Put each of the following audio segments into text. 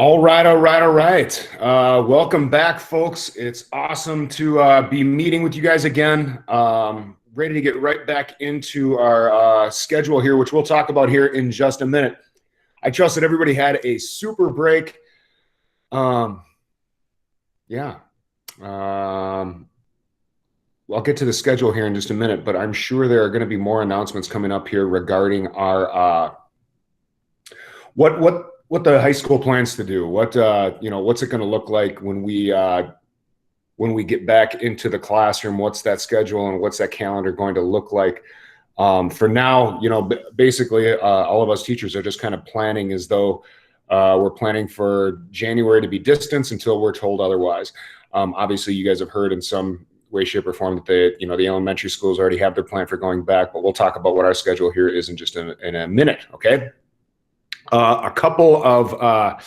All right, all right, all right. Welcome back, folks. It's awesome to be meeting with you guys again. Ready to get right back into our schedule here, which we'll talk about here in just a minute. I trust that everybody had a super break. Yeah. I'll get to the schedule here in just a minute, but I'm sure there are going to be more announcements coming up here regarding our what the high school plans to do. What's it going to look like when we get back into the classroom? What's that schedule and what's that calendar going to look like? For now, basically all of us teachers are just kind of planning as though we're planning for January to be distance until we're told otherwise. Obviously, you guys have heard in some way, shape, or form that the elementary schools already have their plan for going back, but we'll talk about what our schedule here is in just in a minute, okay? A couple of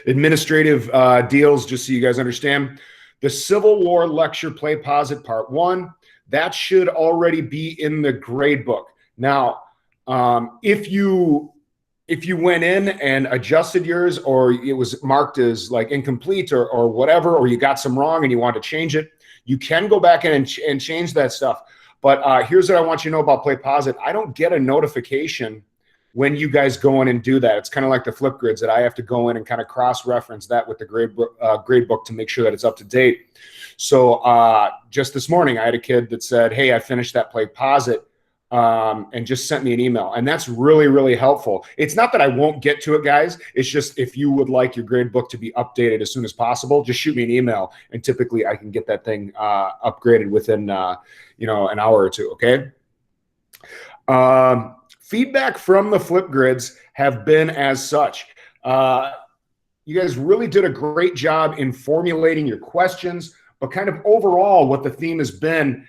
administrative deals, just so you guys understand. The Civil War lecture Play Posit Part 1, that should already be in the grade book. Now, if you went in and adjusted yours, or it was marked as like incomplete or whatever, or you got some wrong and you want to change it, you can go back in and change that stuff. But here's what I want you to know about Play Posit. I don't get a notification when you guys go in and do that. It's kind of like the flip grids that I have to go in and kind of cross-reference that with the grade book to make sure that it's up to date. So just this morning, I had a kid that said, hey, I finished that Play Posit, and just sent me an email. And that's really, really helpful. It's not that I won't get to it, guys. It's just if you would like your grade book to be updated as soon as possible, just shoot me an email. And typically I can get that thing upgraded within, an hour or two, okay? Feedback from the flip grids have been as such. You guys really did a great job in formulating your questions, but kind of overall what the theme has been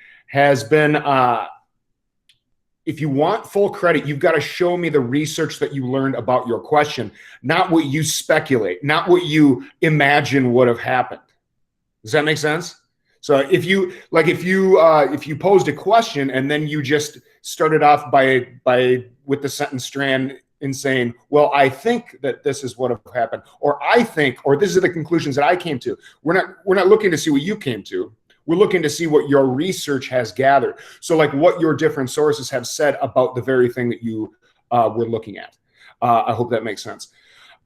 if you want full credit, you've got to show me the research that you learned about your question, not what you speculate, not what you imagine would have happened. Does that make sense? So if you posed a question and then you just started off with the sentence strand in saying, well, I think that this is what have happened, or I think, or this is the conclusions that I came to. We're not looking to see what you came to. We're looking to see what your research has gathered. So like what your different sources have said about the very thing that you were looking at. I hope that makes sense.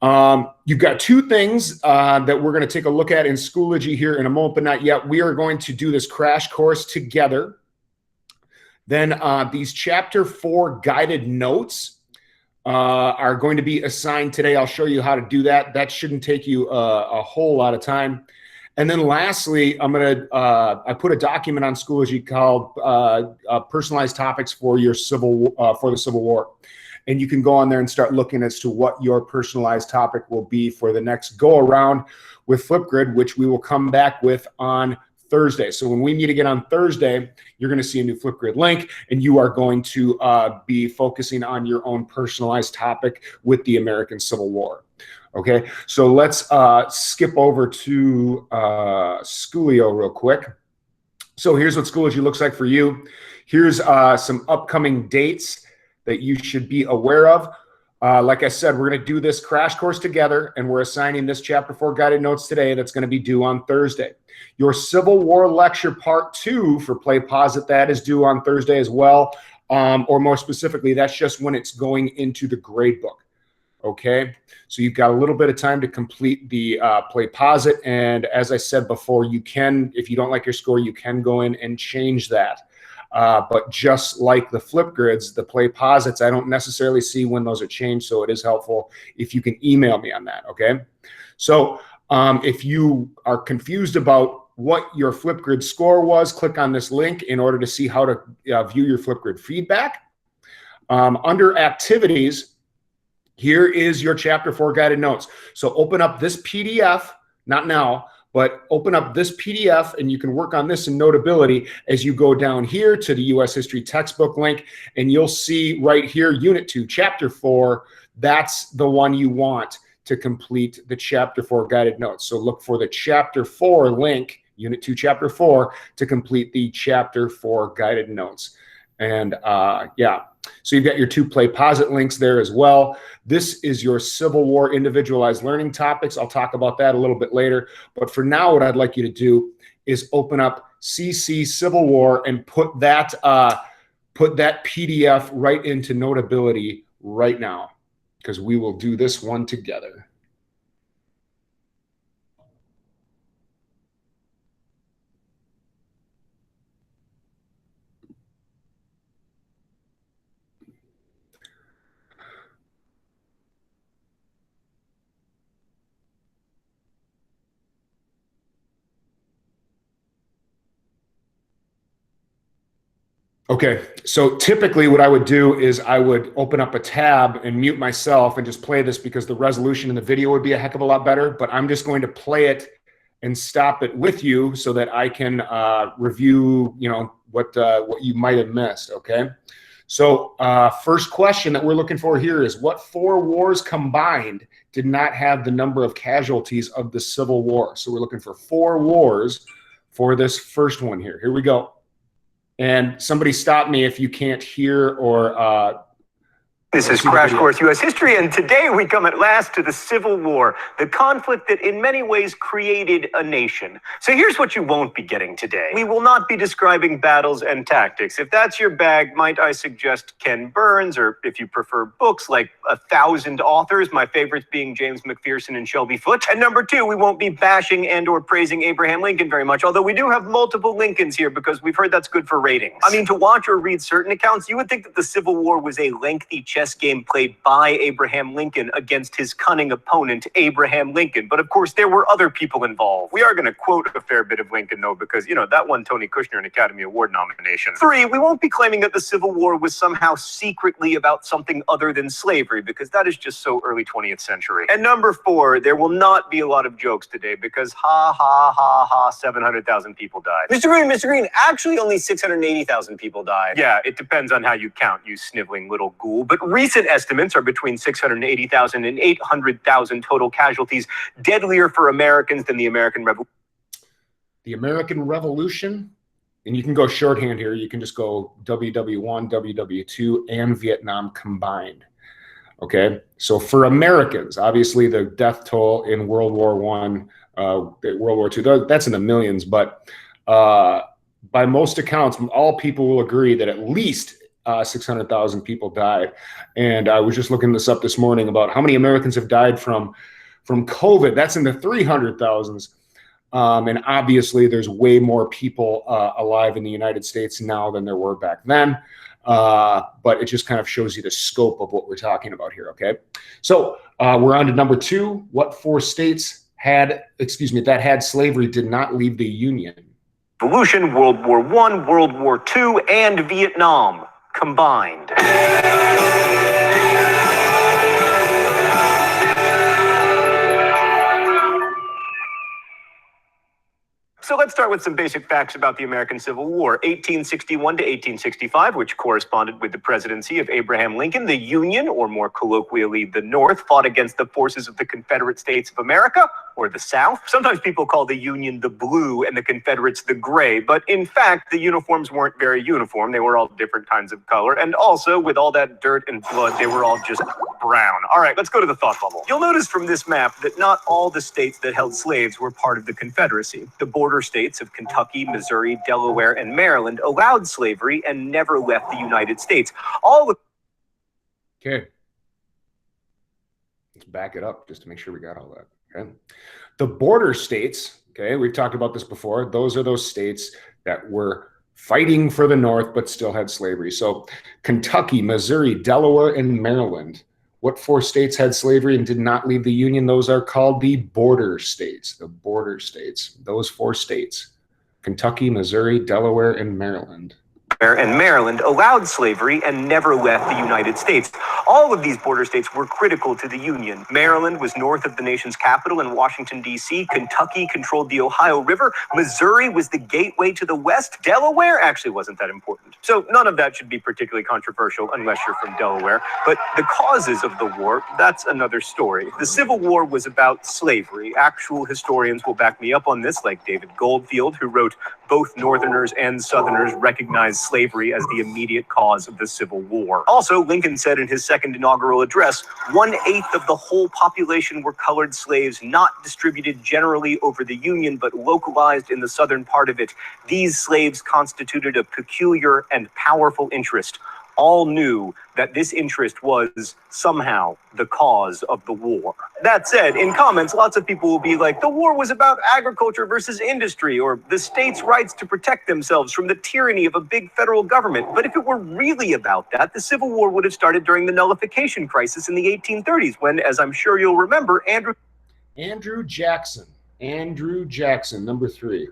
You've got two things that we're going to take a look at in Schoology here in a moment, but not yet. We are going to do this crash course together. Then these Chapter 4 guided notes are going to be assigned today. I'll show you how to do that. That shouldn't take you a whole lot of time. And then lastly, I put a document on Schoology called Personalized Topics for the Civil War. And you can go on there and start looking as to what your personalized topic will be for the next go around with Flipgrid, which we will come back with on Thursday. So when we meet again on Thursday, you're going to see a new Flipgrid link, and you are going to be focusing on your own personalized topic with the American Civil War. Okay, so let's skip over to Schoolio real quick. So here's what Schoology looks like for you. Here's some upcoming dates that you should be aware of. Like I said, we're going to do this crash course together, and we're assigning this Chapter 4 guided notes today that's going to be due on Thursday. Your Civil War lecture Part 2 for Play Posit, that is due on Thursday as well. Or more specifically, that's just when it's going into the grade book. Okay, so you've got a little bit of time to complete the Play Posit, and as I said before, you can, if you don't like your score, you can go in and change that. But just like the flip grids, the Play Posits, I don't necessarily see when those are changed, so it is helpful if you can email me on that, okay? So if you are confused about what your Flipgrid score was, click on this link in order to see how to view your Flipgrid feedback. Under Activities, here is your Chapter 4 guided notes. So open up this PDF, not now, but open up this PDF, and you can work on this in Notability as you go down here to the U.S. History textbook link, and you'll see right here, Unit 2, Chapter 4, that's the one you want to complete the Chapter 4 guided notes. So look for the Chapter 4 link, Unit 2, Chapter 4, to complete the Chapter 4 guided notes. And yeah, so you've got your 2 play posit links there as well. This is your Civil War individualized learning topics. I'll talk about that a little bit later. But for now, what I'd like you to do is open up CC Civil War and put that PDF right into Notability right now, because we will do this one together. Okay, so typically what I would do is I would open up a tab and mute myself and just play this, because the resolution in the video would be a heck of a lot better, but I'm just going to play it and stop it with you so that I can review, you know, what you might have missed, okay? So first question that we're looking for here is, what 4 wars combined did not have the number of casualties of the Civil War? So we're looking for 4 wars for this first one here. Here we go. And somebody stop me if you can't hear or This is Crash Course U.S. History, and today we come at last to the Civil War, the conflict that in many ways created a nation. So here's what you won't be getting today. We will not be describing battles and tactics. If that's your bag, might I suggest Ken Burns, or if you prefer books like 1,000 authors, my favorites being James McPherson and Shelby Foote. And number 2, we won't be bashing and or praising Abraham Lincoln very much, although we do have multiple Lincolns here because we've heard that's good for ratings. I mean, to watch or read certain accounts, you would think that the Civil War was a lengthy chess game played by Abraham Lincoln against his cunning opponent, Abraham Lincoln. But of course, there were other people involved. We are going to quote a fair bit of Lincoln, though, because, you know, that won Tony Kushner an Academy Award nomination. 3, we won't be claiming that the Civil War was somehow secretly about something other than slavery, because that is just so early 20th century. And number 4, there will not be a lot of jokes today, because ha, ha, ha, ha, 700,000 people died. Mr. Green, actually only 680,000 people died. Yeah, it depends on how you count, you sniveling little ghoul. But recent estimates are between 680,000 and 800,000 total casualties, deadlier for Americans than the American Revolution. The American Revolution, and you can go shorthand here. You can just go WW1, WW2, and Vietnam combined. Okay, so for Americans, obviously the death toll in World War I, World War II, that's in the millions, but by most accounts, all people will agree that at least 600,000 people died. And I was just looking this up this morning about how many Americans have died from COVID. That's in the 300,000s. And obviously there's way more people alive in the United States now than there were back then. But it just kind of shows you the scope of what we're talking about here, okay? So we're on to number 2. What 4 states that had slavery did not leave the Union? Revolution, World War I, World War II, and Vietnam combined. So let's start with some basic facts about the American Civil War. 1861 to 1865, which corresponded with the presidency of Abraham Lincoln, the Union, or more colloquially, the North, fought against the forces of the Confederate States of America, or the South. Sometimes people call the Union the blue and the Confederates the gray, but in fact, the uniforms weren't very uniform. They were all different kinds of color, and also, with all that dirt and blood, they were all just brown. All right, let's go to the thought bubble. You'll notice from this map that not all the states that held slaves were part of the Confederacy. The border states of Kentucky, Missouri, Delaware, and Maryland allowed slavery and never left the United States. Okay. Let's back it up just to make sure we got all that. Okay. The border states, okay, we've talked about this before. Those are those states that were fighting for the North but still had slavery. So Kentucky, Missouri, Delaware, and Maryland. What 4 states had slavery and did not leave the Union? Those are called the border states. The border states. Those 4 states. Kentucky, Missouri, Delaware, and Maryland. And Maryland allowed slavery and never left the United States. All of these border states were critical to the Union. Maryland was north of the nation's capital in Washington, D.C. Kentucky controlled the Ohio River. Missouri was the gateway to the West. Delaware actually wasn't that important. So none of that should be particularly controversial unless you're from Delaware. But the causes of the war, that's another story. The Civil War was about slavery. Actual historians will back me up on this, like David Goldfield, who wrote, "Both Northerners and Southerners recognize slavery as the immediate cause of the Civil War. Also, Lincoln said in his second inaugural address, 1/8 of the whole population were colored slaves, not distributed generally over the Union, but localized in the southern part of it. These slaves constituted a peculiar and powerful interest. All knew that this interest was somehow the cause of the war. That said, in comments, lots of people will be like, the war was about agriculture versus industry, or the states' rights to protect themselves from the tyranny of a big federal government. But if it were really about that, the Civil War would have started during the nullification crisis in the 1830s, when, as I'm sure you'll remember, Andrew Jackson, number 3.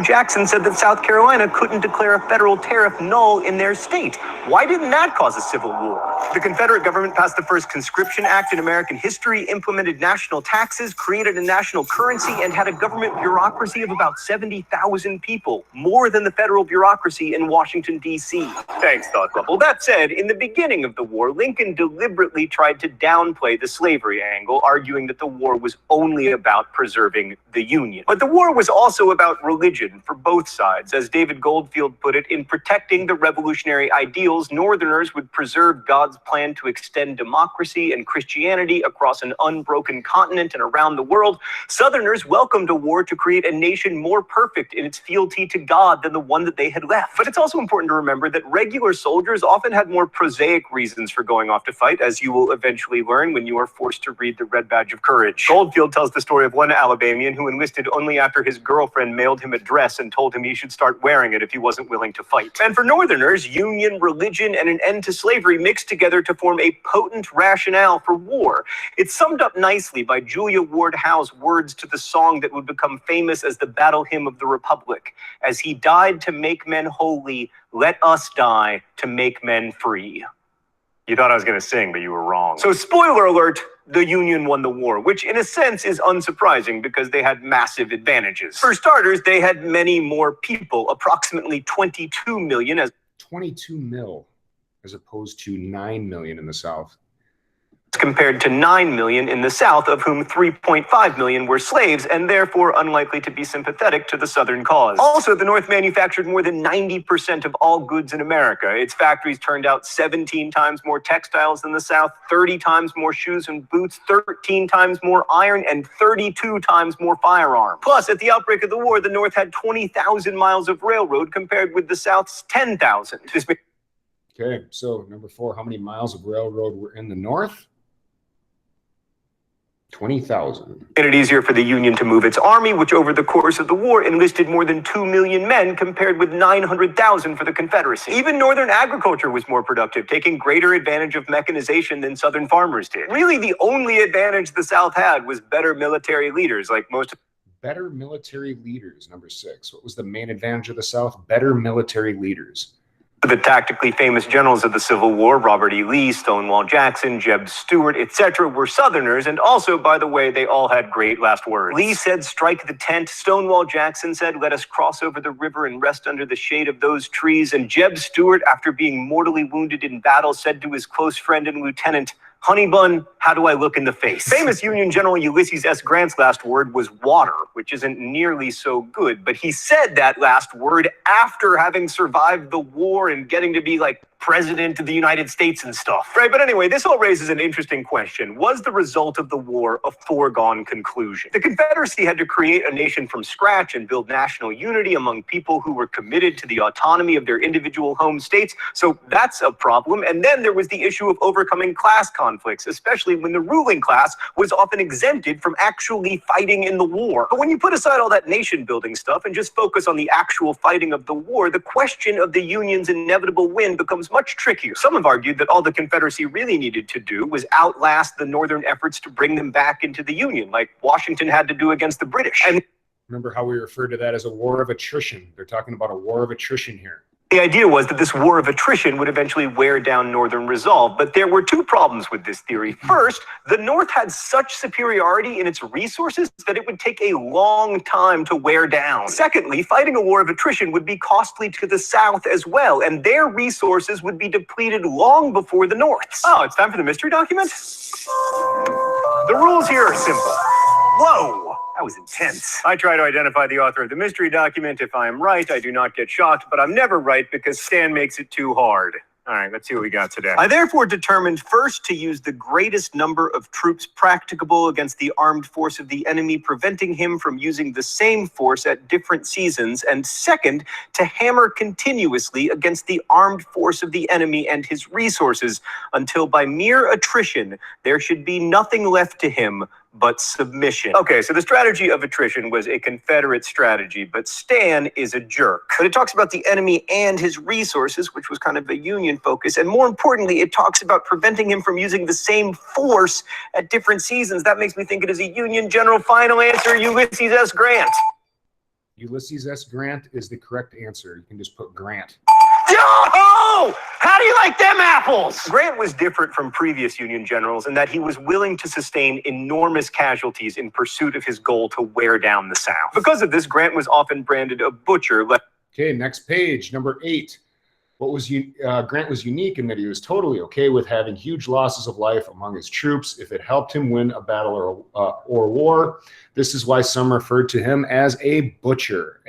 Jackson said that South Carolina couldn't declare a federal tariff null in their state. Why didn't that cause a civil war? The Confederate government passed the first conscription act in American history, implemented national taxes, created a national currency, and had a government bureaucracy of about 70,000 people, more than the federal bureaucracy in Washington, D.C. Thanks, Thought Bubble. That said, in the beginning of the war, Lincoln deliberately tried to downplay the slavery angle, arguing that the war was only about preserving the Union. But the war was also about religion for both sides. As David Goldfield put it, in protecting the revolutionary ideals, Northerners would preserve God's plan to extend democracy and Christianity across an unbroken continent and around the world. Southerners welcomed a war to create a nation more perfect in its fealty to God than the one that they had left. But it's also important to remember that regular soldiers often had more prosaic reasons for going off to fight, as you will eventually learn when you are forced to read the Red Badge of Courage. Goldfield tells the story of one Alabamian who enlisted only after his girlfriend mailed him a dress and told him he should start wearing it if he wasn't willing to fight. And for Northerners, union, religion, and an end to slavery mixed together to form a potent rationale for war. It's summed up nicely by Julia Ward Howe's words to the song that would become famous as the battle hymn of the Republic. As he died to make men holy, let us die to make men free. You thought I was going to sing, but you were wrong. So spoiler alert, the Union won the war, which in a sense is unsurprising because they had massive advantages. For starters, they had many more people, approximately 22 million. 22 mil, as opposed to 9 million in the South. Compared to 9 million in the South, of whom 3.5 million were slaves, and therefore unlikely to be sympathetic to the Southern cause. Also, the North manufactured more than 90% of all goods in America. Its factories turned out 17 times more textiles than the South, 30 times more shoes and boots, 13 times more iron, and 32 times more firearms. Plus, at the outbreak of the war, the North had 20,000 miles of railroad compared with the South's 10,000. Okay, so number 4, how many miles of railroad were in the North? 20,000. Made it easier for the Union to move its army, which over the course of the war enlisted more than 2 million men compared with 900,000 for the Confederacy. Even Northern agriculture was more productive, taking greater advantage of mechanization than Southern farmers did. Really, the only advantage the South had was better military leaders, like most. Better military leaders, number 6. What was the main advantage of the South? Better military leaders. The tactically famous generals of the Civil War, Robert E. Lee, Stonewall Jackson, Jeb Stuart, etc., were Southerners, and also, by the way, they all had great last words. Lee said, "Strike the tent." Stonewall Jackson said, "Let us cross over the river and rest under the shade of those trees." And Jeb Stuart, after being mortally wounded in battle, said to his close friend and lieutenant, "Honey bun, how do I look in the face?" Famous Union General Ulysses S. Grant's last word was water, which isn't nearly so good, but he said that last word after having survived the war and getting to be like president of the United States and stuff. Right, but anyway, this all raises an interesting question. Was the result of the war a foregone conclusion? The Confederacy had to create a nation from scratch and build national unity among people who were committed to the autonomy of their individual home states, so that's a problem. And then there was the issue of overcoming class conflicts, especially when the ruling class was often exempted from actually fighting in the war. But when you put aside all that nation-building stuff and just focus on the actual fighting of the war, the question of the Union's inevitable win becomes much trickier. Some have argued that all the Confederacy really needed to do was outlast the Northern efforts to bring them back into the Union, like Washington had to do against the British. And remember how we refer to that as a war of attrition? They're talking about a war of attrition here. the idea was that this war of attrition would eventually wear down Northern resolve, but there were two problems with this theory. First, the North had such superiority in its resources that it would take a long time to wear down. Secondly, fighting a war of attrition would be costly to the South as well, and their resources would be depleted long before the North's. Oh, it's time for the mystery document? The rules here are simple. Whoa! That was intense. I try to identify the author of the mystery document. If I am right, I do not get shocked, but I'm never right because Stan makes it too hard. All right, let's see what we got today. I therefore determined first to use the greatest number of troops practicable against the armed force of the enemy, preventing him from using the same force at different seasons, and second, to hammer continuously against the armed force of the enemy and his resources, until by mere attrition there should be nothing left to him but submission. Okay, so the strategy of attrition was a Confederate strategy, but Stan is a jerk. But it talks about the enemy and his resources, which was kind of a Union focus, and more importantly, it talks about preventing him from using the same force at different seasons. That makes me think it is a Union general. Final answer, Ulysses S. Grant. Ulysses S. Grant is the correct answer. You can just put Grant. Oh! How do you like them apples? Grant was different from previous Union generals in that he was willing to sustain enormous casualties in pursuit of his goal to wear down the South. Because of this, Grant was often branded a butcher. Okay, next page, number 8. Grant was unique in that he was totally okay with having huge losses of life among his troops if it helped him win a battle or war. This is why some referred to him as a butcher,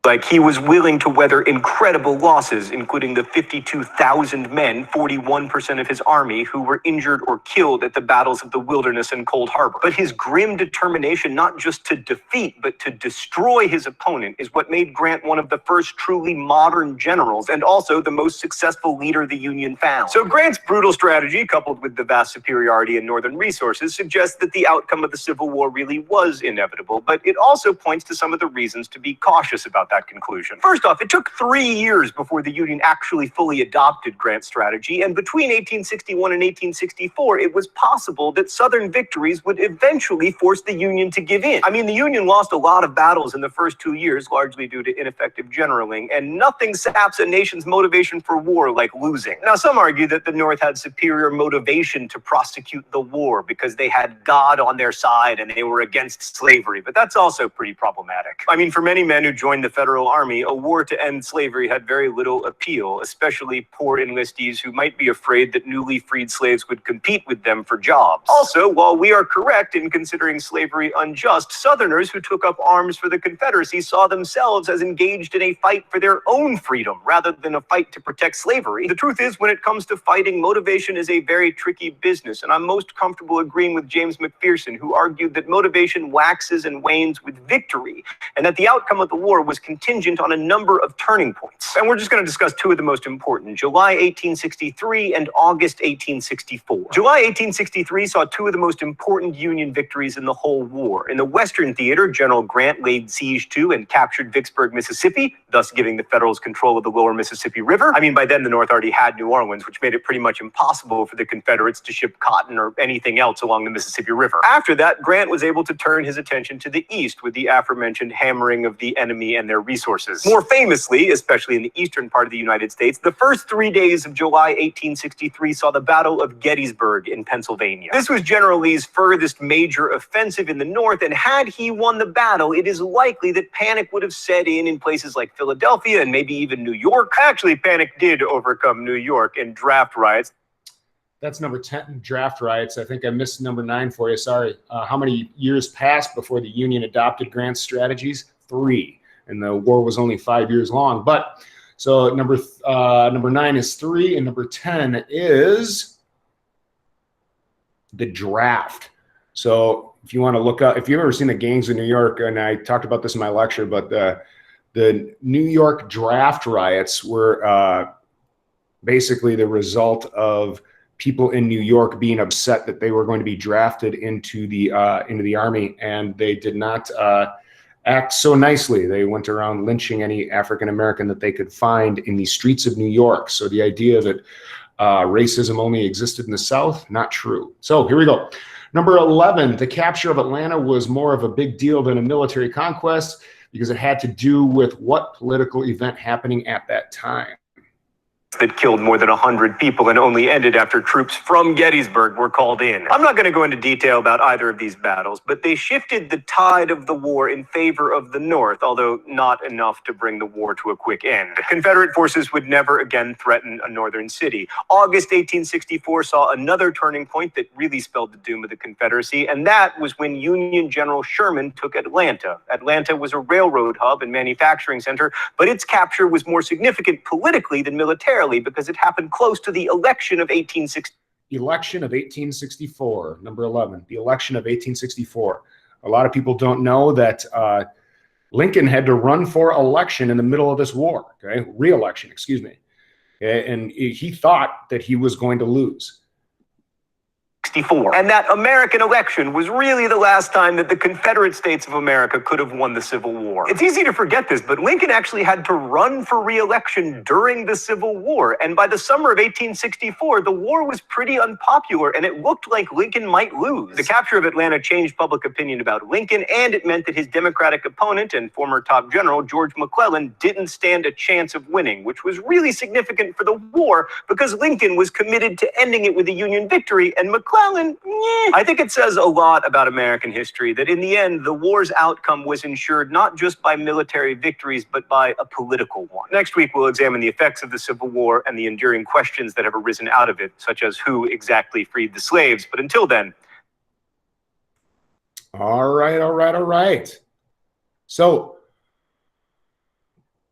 Like, he was willing to weather incredible losses, including the 52,000 men, 41% of his army, who were injured or killed at the battles of the Wilderness and Cold Harbor. But his grim determination, not just to defeat, but to destroy his opponent, is what made Grant one of the first truly modern generals, and also the most successful leader the Union found. So Grant's brutal strategy, coupled with the vast superiority in Northern resources, suggests that the outcome of the Civil War really was inevitable, but it also points to some of the reasons to be cautious about that conclusion. First off, it took 3 years before the Union actually fully adopted Grant's strategy, and between 1861 and 1864, it was possible that Southern victories would eventually force the Union to give in. I mean, the Union lost a lot of battles in the first 2 years, largely due to ineffective generaling, and nothing saps a nation's motivation for war like losing. Now, some argue that the North had superior motivation to prosecute the war because they had God on their side and they were against slavery, but that's also pretty problematic. I mean, for many men who joined the Federal Army, a war to end slavery had very little appeal, especially poor enlistees who might be afraid that newly freed slaves would compete with them for jobs. Also, while we are correct in considering slavery unjust, Southerners who took up arms for the Confederacy saw themselves as engaged in a fight for their own freedom rather than a fight to protect slavery. The truth is, when it comes to fighting, motivation is a very tricky business, and I'm most comfortable agreeing with James McPherson, who argued that motivation waxes and wanes with victory, and that the outcome of the war was contingent on a number of turning points. And we're just going to discuss two of the most important: July 1863 and August 1864. July 1863 saw two of the most important Union victories in the whole war. In the Western Theater, General Grant laid siege to and captured Vicksburg, Mississippi, thus giving the Federals control of the lower Mississippi River. I mean, by then the North already had New Orleans, which made it pretty much impossible for the Confederates to ship cotton or anything else along the Mississippi River. After that, Grant was able to turn his attention to the east with the aforementioned hammering of the enemy and their resources. More famously, especially in the eastern part of the United States, the first 3 days of July 1863 saw the Battle of Gettysburg in Pennsylvania. This was General Lee's furthest major offensive in the North, and had he won the battle, it is likely that panic would have set in places like Philadelphia and maybe even New York. Actually, panic did overcome New York in draft riots. That's number 10, draft riots. I think I missed number 9 for you. Sorry. How many years passed before the Union adopted Grant's strategies? 3. And the war was only 5 years long. But so number 9 is 3, and number 10 is the draft. So if you want to look up, if you've ever seen the gangs in New York, and I talked about this in my lecture, but the New York draft riots were basically the result of people in New York being upset that they were going to be drafted into the army, and they did not act so nicely. They went around lynching any African American that they could find in the streets of New York. So the idea that racism only existed in the South, not true. So here we go. Number 11, the capture of Atlanta was more of a big deal than a military conquest because it had to do with what political event happening at that time? that killed more than 100 people and only ended after troops from Gettysburg were called in. I'm not going to go into detail about either of these battles, but they shifted the tide of the war in favor of the North, although not enough to bring the war to a quick end. Confederate forces would never again threaten a northern city. August 1864 saw another turning point that really spelled the doom of the Confederacy, and that was when Union General Sherman took Atlanta. Atlanta was a railroad hub and manufacturing center, but its capture was more significant politically than militarily, because it happened close to the election of 1860. Election of 1864, number 11, the election of 1864. A lot of people don't know that Lincoln had to run for election in the middle of this war, okay? Re-election, excuse me. And he thought that he was going to lose. And that American election was really the last time that the Confederate States of America could have won the Civil War. It's easy to forget this, but Lincoln actually had to run for re-election during the Civil War. And by the summer of 1864, the war was pretty unpopular, and it looked like Lincoln might lose. The capture of Atlanta changed public opinion about Lincoln, and it meant that his Democratic opponent and former top general, George McClellan, didn't stand a chance of winning, which was really significant for the war because Lincoln was committed to ending it with a Union victory, and McClellan, I think it says a lot about American history that in the end, the war's outcome was ensured not just by military victories, but by a political one. Next week, we'll examine the effects of the Civil War and the enduring questions that have arisen out of it, such as who exactly freed the slaves. But until then. All right. So,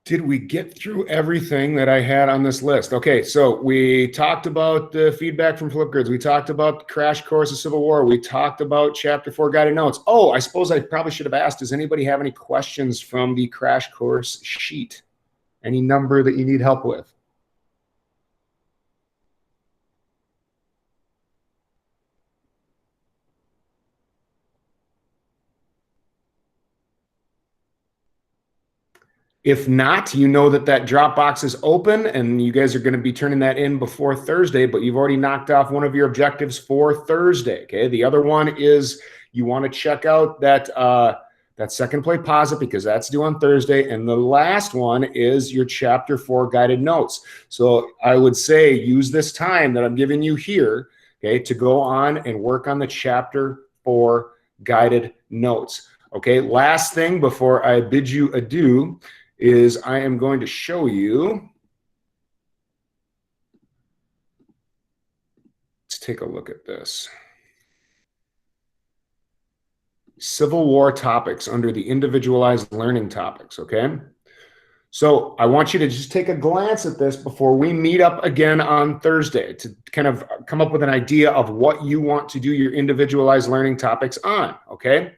did we get through everything that I had on this list? Okay, so we talked about the feedback from Flipgrids. We talked about the crash course of Civil War. We talked about Chapter 4 guided notes. Oh, I suppose I probably should have asked, does anybody have any questions from the crash course sheet? Any number that you need help with? If not, you know that that Dropbox is open and you guys are going to be turning that in before Thursday, but you've already knocked off one of your objectives for Thursday, okay? The other one is you want to check out that second play posit because that's due on Thursday. And the last one is your Chapter 4 guided notes. So I would say use this time that I'm giving you here, okay, to go on and work on the Chapter 4 guided notes. Okay, last thing before I bid you adieu is I am going to show you. Let's take a look at this. Civil War topics under the individualized learning topics, okay? So I want you to just take a glance at this before we meet up again on Thursday to kind of come up with an idea of what you want to do your individualized learning topics on, okay?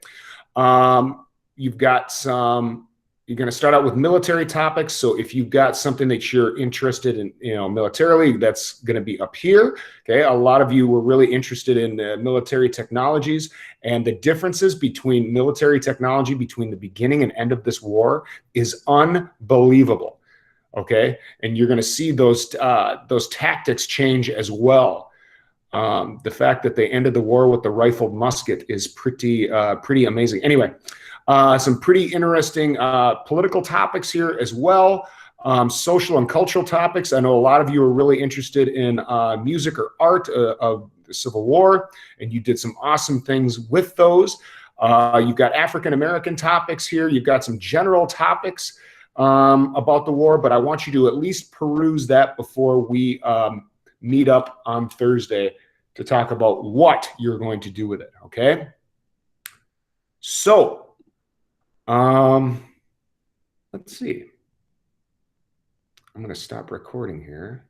You've got some, you're going to start out with military topics. So if you've got something that you're interested in, militarily, that's going to be up here. Okay. A lot of you were really interested in military technologies and the differences between military technology between the beginning and end of this war is unbelievable. Okay. And you're going to see those tactics change as well. The fact that they ended the war with the rifled musket is pretty amazing. Anyway, some pretty interesting political topics here as well. Social and cultural topics. I know a lot of you are really interested in music or art of the Civil War, and you did some awesome things with those. You've got African-American topics here. You've got some general topics about the war, but I want you to at least peruse that before we meet up on Thursday to talk about what you're going to do with it, okay? So, let's see. I'm going to stop recording here.